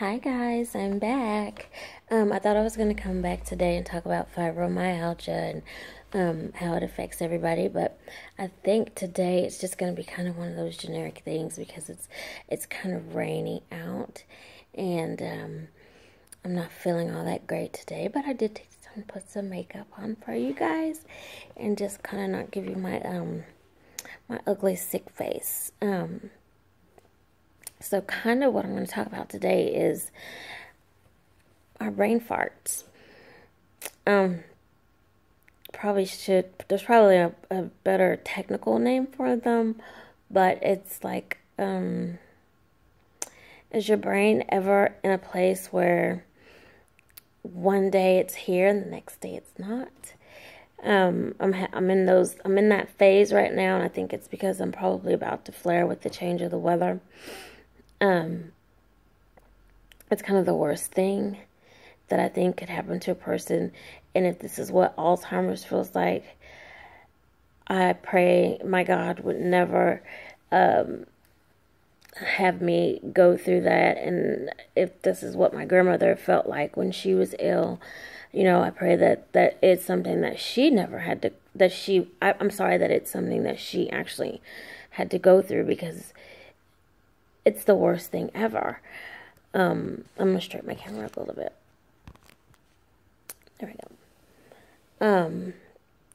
Hi guys, I'm back. I thought I was going to come back today and talk about fibromyalgia and how it affects everybody, but I think today it's just going to be kind of one of those generic things because it's kind of rainy out, and I'm not feeling all that great today. But I did take some put some makeup on for you guys, and just kind of not give you my ugly sick face. So kind of what I'm going to talk about today is our brain farts. There's probably a better technical name for them, but it's like, is your brain ever in a place where one day it's here and the next day it's not? I'm in that phase right now, and I think it's because I'm probably about to flare with the change of the weather. It's kind of the worst thing that I think could happen to a person. And if this is what Alzheimer's feels like, I pray my God would never have me go through that. And if this is what my grandmother felt like when she was ill, I pray that it's something that she never had to, I'm sorry that it's something that she actually had to go through, because it's the worst thing ever. I'm going to straighten my camera up a little bit. There we go.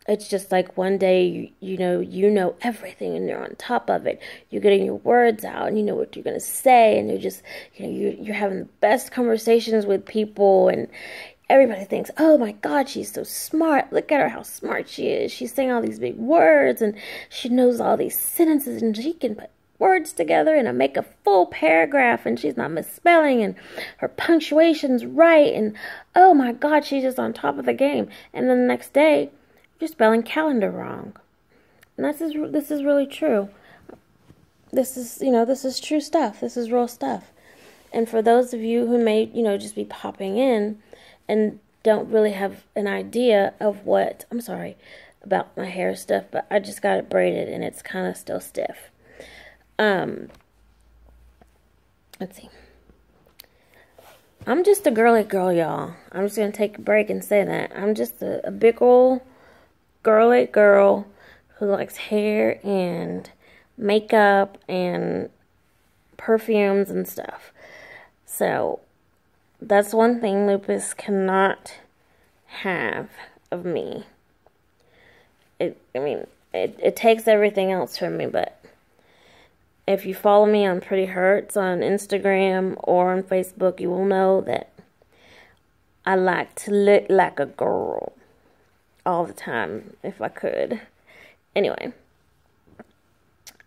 It's just like one day, you know everything, and you're on top of it. You're getting your words out, and you know what you're going to say, and you're just, you're having the best conversations with people, and everybody thinks, oh my God, she's so smart. Look at her, how smart she is. She's saying all these big words, and she knows all these sentences, and she can put words together and make a full paragraph, and she's not misspelling, and her punctuation's right, and oh my God, she's just on top of the game. And then the next day, you're spelling calendar wrong. And this is really true. This is true stuff. This is real stuff. And for those of you who may, just be popping in and don't really have an idea of what, I'm sorry about my hair stuff, but I just got it braided and it's kind of still stiff. Let's see. I'm just a girly girl, y'all. I'm just going to take a break and say that. I'm just a big old girly girl who likes hair and makeup and perfumes and stuff. So, that's one thing Lupus cannot have of me. It takes everything else from me, but if you follow me on Pretty Hurts on Instagram or on Facebook, you will know that I like to look like a girl all the time, if I could. Anyway,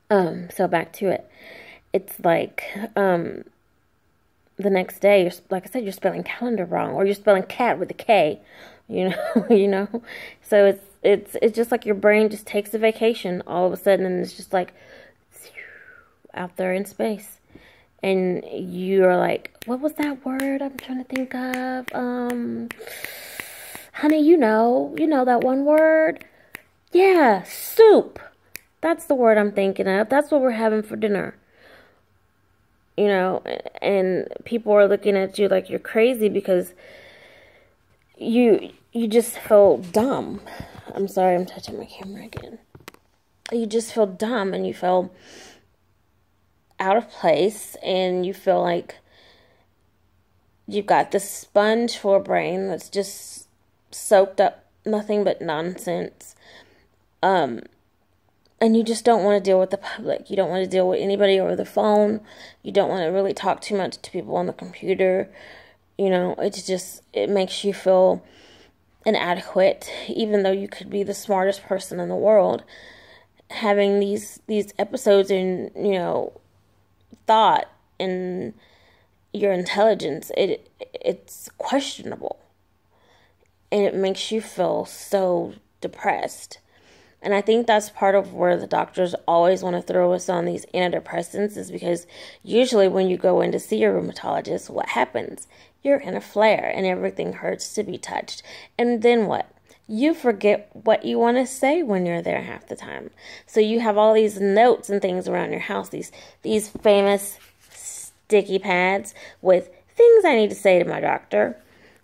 so back to it. It's like, the next day, like I said, you're spelling calendar wrong, or you're spelling cat with a K, So it's just like your brain just takes a vacation all of a sudden, and it's just like out there in space, and you're like, what was that word I'm trying to think of? Honey, you know that one word? Yeah, soup. That's the word I'm thinking of. That's what we're having for dinner. And people are looking at you like you're crazy because you just feel dumb. I'm sorry, I'm touching my camera again. You just feel dumb, and you feel out of place, and you feel like you've got this sponge for a brain that's just soaked up nothing but nonsense. And you just don't want to deal with the public. You don't want to deal with anybody over the phone. You don't want to really talk too much to people on the computer. It makes you feel inadequate, even though you could be the smartest person in the world. Having these episodes in, thought and your intelligence, it's questionable, and it makes you feel so depressed. And I think that's part of where the doctors always want to throw us on these antidepressants, is because usually when you go in to see your rheumatologist, what happens? You're in a flare and everything hurts to be touched. And then what? You forget what you want to say when you're there half the time. So you have all these notes and things around your house, these famous sticky pads with things I need to say to my doctor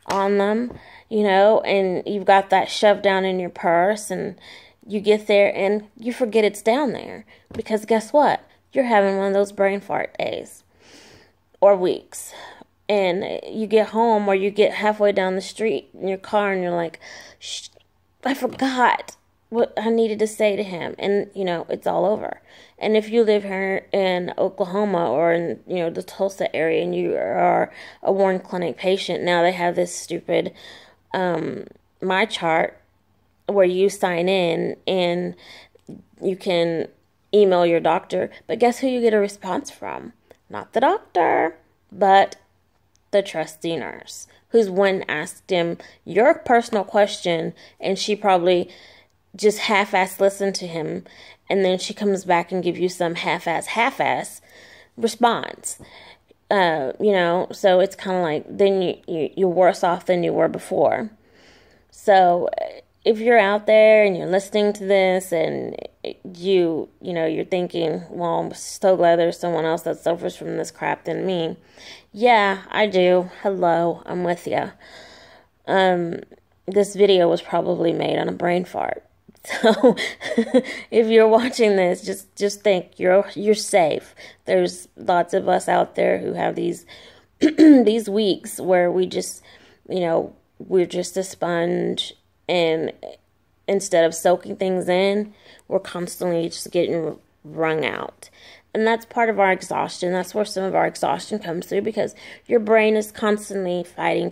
on them, you know, and you've got that shoved down in your purse, and you get there and you forget it's down there, because guess what? You're having one of those brain fart days or weeks, and you get home or you get halfway down the street in your car and you're like, shh, I forgot what I needed to say to him, and you know, it's all over. And if you live here in Oklahoma or in, you know, the Tulsa area, and you are a Warren Clinic patient, now they have this stupid My Chart where you sign in and you can email your doctor, but guess who you get a response from? Not the doctor, but the trustee nurse, who's when asked him your personal question, and she probably just half-ass listened to him, and then she comes back and gives you some half-ass response. You know, so it's kind of like, then you're worse off than you were before. So if you're out there and you're listening to this and you know, you're thinking, well, I'm so glad there's someone else that suffers from this crap than me. Yeah, I do. Hello, I'm with you. This video was probably made on a brain fart. So if you're watching this, just think you're safe. There's lots of us out there who have these these weeks where we just, you know, we're just a sponge, and instead of soaking things in, we're constantly just getting wrung out. And that's part of our exhaustion. That's where some of our exhaustion comes through, because your brain is constantly fighting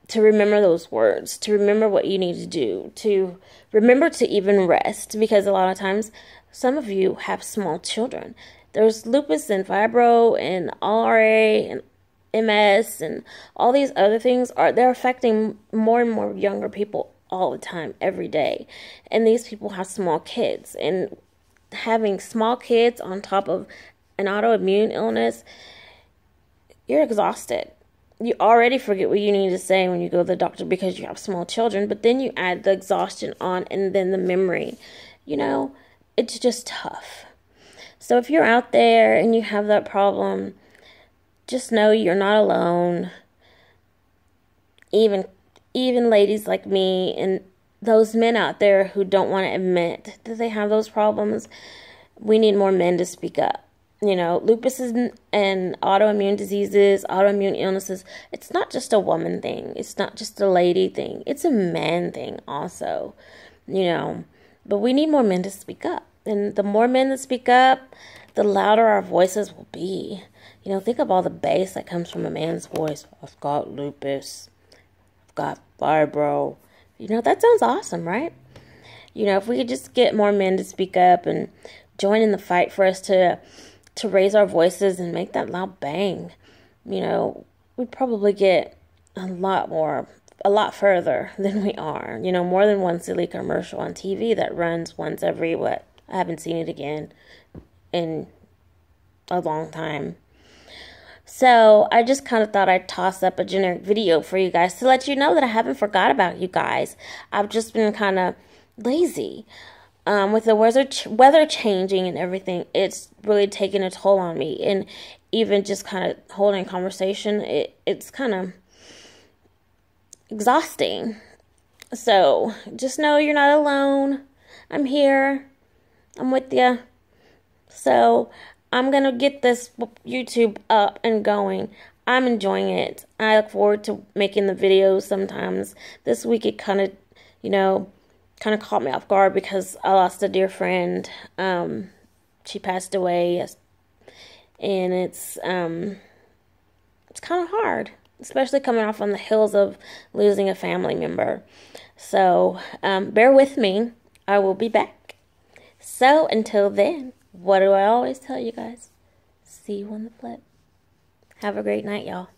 to remember those words, to remember what you need to do, to remember to even rest, because a lot of times, some of you have small children. There's lupus and fibro and RA and MS and all these other things, they're affecting more and more younger people all the time, every day. And these people have small kids, and having small kids on top of an autoimmune illness, you're exhausted. You already forget what you need to say when you go to the doctor because you have small children, but then you add the exhaustion on, and then the memory. You know, it's just tough. So if you're out there and you have that problem, just know you're not alone. Even ladies like me and those men out there who don't want to admit that they have those problems, we need more men to speak up. You know, lupus and autoimmune diseases, autoimmune illnesses, it's not just a woman thing. It's not just a lady thing. It's a man thing also, you know. But we need more men to speak up. And the more men that speak up, the louder our voices will be. You know, think of all the bass that comes from a man's voice. I've got lupus. I've got fibro. You know, that sounds awesome, right? You know, if we could just get more men to speak up and join in the fight for us to raise our voices and make that loud bang, you know, we'd probably get a lot further than we are. You know, more than one silly commercial on TV that runs once every, I haven't seen it again in a long time. So I just kind of thought I'd toss up a generic video for you guys to let you know that I haven't forgot about you guys. I've just been kind of lazy. With the weather changing and everything, it's really taking a toll on me. And even just kind of holding a conversation, it's kind of exhausting. So just know you're not alone. I'm here. I'm with you. So I'm going to get this YouTube up and going. I'm enjoying it. I look forward to making the videos sometimes. This week it kind of, you know, caught me off guard because I lost a dear friend. She passed away, and it's kind of hard, especially coming off on the heels of losing a family member. So bear with me. I will be back. So until then, what do I always tell you guys? See you on the flip. Have a great night, y'all.